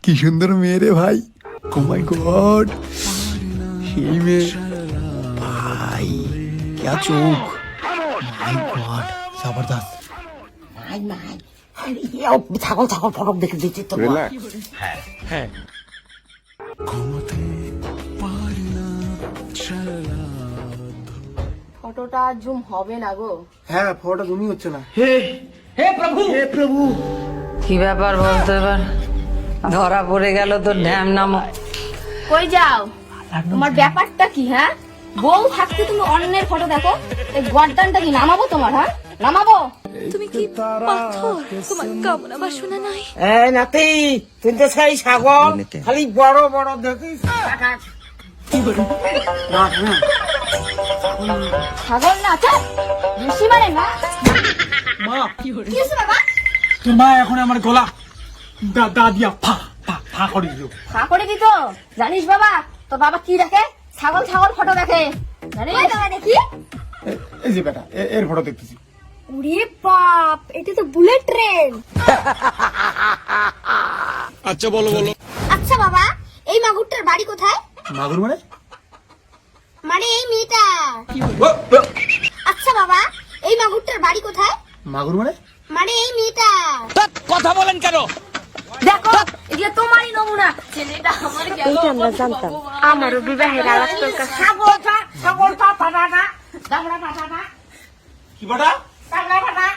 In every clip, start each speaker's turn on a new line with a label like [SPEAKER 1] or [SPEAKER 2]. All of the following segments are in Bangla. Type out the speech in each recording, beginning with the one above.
[SPEAKER 1] কি সুন্দর মেয়ে রে ভাই, ও মাই গড, সেই মেয়ে ভাই, क्या চোখ, মাই গড, জবরদস্ত।
[SPEAKER 2] ছাগল ছাগল ফটক দেখে দিচ্ছি তো।
[SPEAKER 1] হ্যাঁ
[SPEAKER 3] ফটোটা জুম হবে না গো।
[SPEAKER 1] হ্যাঁ, ফটোটা জুমই হচ্ছে না।
[SPEAKER 2] হে প্রভু,
[SPEAKER 4] কি ব্যাপার বলতে এবার? ধরা পড়ে গেল তোর ঢ্যাম নামো।
[SPEAKER 3] কই যাও? তোমার ব্যাপারটা কি? হ্যাঁ, বউ থাকতে তুমি অন্যের ফটো দেখো, এই গর্দানটা কি নামাবো তোমার? হ্যাঁ, নামাবো?
[SPEAKER 5] তুমি কি পাথর? তোমার কামনা বাসনা নাই?
[SPEAKER 2] এই নাতি, তুই তো সেই ছাগল, খালি বড় বড় দেখিস।
[SPEAKER 3] ছাগল না, চল বেশি মানে না।
[SPEAKER 1] মা,
[SPEAKER 3] কি হয়েছে বাবা?
[SPEAKER 1] তোর মা এখন আমার গলা দা দিয়া ফা ফা ফা করে দিল।
[SPEAKER 3] খা করে দিত? জানিস বাবা, তো বাবা কি দেখে? ছাগল ছাগল ফটো দেখে, জানিস? বাবা দেখি।
[SPEAKER 1] এই যে বেটা, এর ফটো দেখতেছি।
[SPEAKER 3] ওরে বাপ, এটা তো বুলেট ট্রেন।
[SPEAKER 1] আচ্ছা বলো।
[SPEAKER 6] আচ্ছা বাবা, এই মাগুরটার বাড়ি কোথায়?
[SPEAKER 1] মাগুর মানে?
[SPEAKER 6] মানে এই মেয়েটা। আচ্ছা বাবা, এই মাগুরটার বাড়ি কোথায়?
[SPEAKER 1] মাগুর মানে?
[SPEAKER 6] মানে এই মেয়েটা।
[SPEAKER 2] কথা বলেন কেন?
[SPEAKER 3] দেখো, এটা তোমারই নমুনা। ছেলেটা আমার গেল।
[SPEAKER 6] এইটা আমরা জানতাম। আমারও বিবাহের আলাপ তোর কাছে।
[SPEAKER 2] ছাগলটা পাঠাটা, দাবড়া পাঠাটা,
[SPEAKER 1] কি বাটা?
[SPEAKER 2] দাবড়া পাঠা,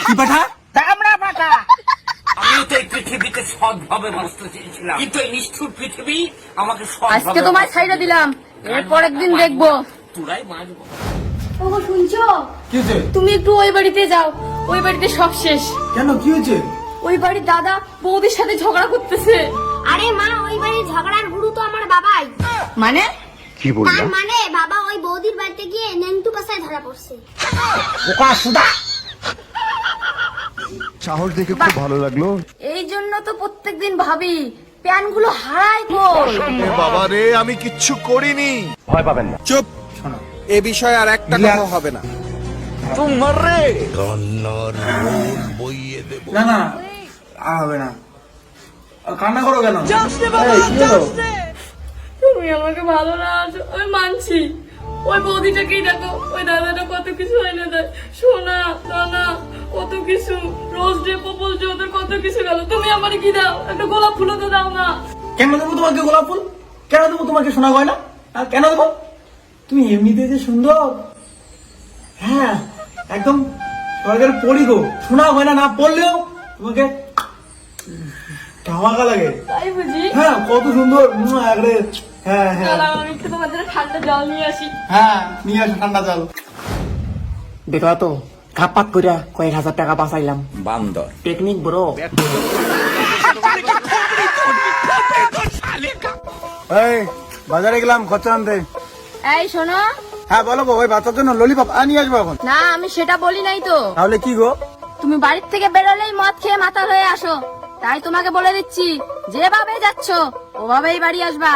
[SPEAKER 1] কি বাটা?
[SPEAKER 2] দাবড়া পাঠা।
[SPEAKER 7] আমি তো এই পৃথিবীতে সৎভাবে বাঁচতে চেয়েছিলাম, কিন্তু এই নিষ্ঠুর পৃথিবী আমাকে
[SPEAKER 3] আজকে তোমায় ছাইড়া দিলাম, এরপর একদিন দেখবো।
[SPEAKER 7] তুরাই মারবো।
[SPEAKER 3] ও শুনছো?
[SPEAKER 1] কি হয়েছে?
[SPEAKER 3] তুমি একটু ওই বাড়িতে যাও, ওই বাড়িতে সব শেষ।
[SPEAKER 1] কেন, কি হয়েছে?
[SPEAKER 3] ওই বাড়ির দাদা বৌদির সাথে ঝগড়া করতেছে।
[SPEAKER 6] আরে মা, ওই বাড়ির ঝগড়ার গুরু তো আমার বাবাই।
[SPEAKER 3] মানে?
[SPEAKER 6] তার মানে বাবা ওই বৌদির বাড়িতে গিয়ে নেংটু কাসায় ধরা পড়ছে।
[SPEAKER 2] বোকা সুদা।
[SPEAKER 1] সাহস দেখে খুব ভালো লাগলো।
[SPEAKER 3] এই জন্য তো প্রত্যেকদিন ভাবি প্যানগুলো হারাই কই।
[SPEAKER 8] বাবা রে, আমি কিচ্ছু করিনি।
[SPEAKER 1] চুপ।
[SPEAKER 8] এ বিষয়ে আর একটা কথা হবে না।
[SPEAKER 1] না না, আর হবে না। কান্না করো কেন? এই, কি হলো?
[SPEAKER 3] তুমি আমাকে ভালো না আছো, আমি মানছি। ওই বৌদিটাকেই দেখো, ওই দাদাটা কত কিছু এনে দেয়, সোনা দানা কত কিছু, রোজ ডে প্রপোজ ডে, ওদের কত কিছু গেল। তুমি আমারে কি দাও? একটা গোলাপ ফুলও তো দাও না।
[SPEAKER 1] কেন দেবো তোমাকে গোলাপ ফুল? কেন দেবো তোমাকে সোনা গয়না? কেন দেবো? তুমি এমনিতে যে সুন্দর, হ্যাঁ একদম স্বর্গের পরি গো। সোনা গয়না না পড়লেও তোমাকে ধামাকা লাগে।
[SPEAKER 3] তাই বুঝি?
[SPEAKER 1] হ্যাঁ, কত সুন্দর একরে। হ্যাঁ হ্যাঁ
[SPEAKER 3] দাঁড়াও, আমি একটু তোমাদের ঠান্ডা জল নিয়ে আসি।
[SPEAKER 1] হ্যাঁ, নিয়ে আসো ঠান্ডা জল।
[SPEAKER 2] দেখলা তো, ঘাপাত কইরা কয়েক হাজার টাকা বাঁচাইলাম।
[SPEAKER 7] বান্দর
[SPEAKER 2] টেকনিক ব্রো।
[SPEAKER 1] এই বাজারে গেলাম খরচা আনতে।
[SPEAKER 3] এই শোনো।
[SPEAKER 1] হ্যাঁ বলো গো, ওই বাচ্চার জন্য ললিপপ নিয়ে আসবো এখন।
[SPEAKER 3] না, আমি সেটা বলি নাই তো।
[SPEAKER 1] তাহলে কি গো?
[SPEAKER 3] তুমি বাড়ির থেকে বেরোলেই মদ খেয়ে মাতাল হয়ে আসো, তাই তোমাকে বলে দিচ্ছি, যেভাবে যাচ্ছ ওভাবেই বাড়ি আসবা।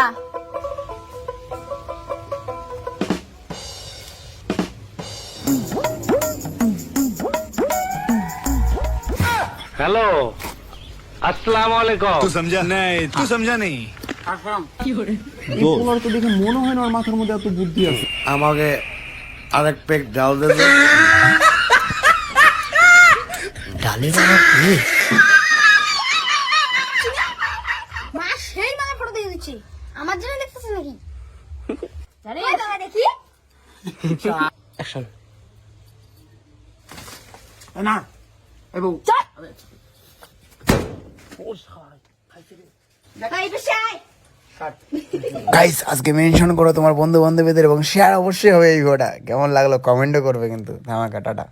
[SPEAKER 7] হ্যালো, আসসালামু আলাইকুম।
[SPEAKER 8] तू समझा नहीं, तू समझा नहीं।
[SPEAKER 1] ওনার তো দেখে মনে হয় না ওর মাথার মধ্যে এত বুদ্ধি আছে।
[SPEAKER 8] আমাকে আরেক পেক ডাল দে।
[SPEAKER 1] ডালে বাবা কে?
[SPEAKER 6] মা সেই মামা ফটো দিয়ে দিচ্ছি, আমার জন্য দেখতেছে নাকি?
[SPEAKER 3] জানিস?
[SPEAKER 6] ওই দাদা দেখি।
[SPEAKER 1] না এই বউ,
[SPEAKER 6] দেখা এই বেশি আয়।
[SPEAKER 1] গাইস আজকে মেনশন করো তোমার বন্ধু বান্ধবীদের এবং শেয়ার অবশ্যই হবে এই ভিডিওটা। কেমন লাগলো কমেন্টও করবে কিন্তু। ধামাকা, টাটা।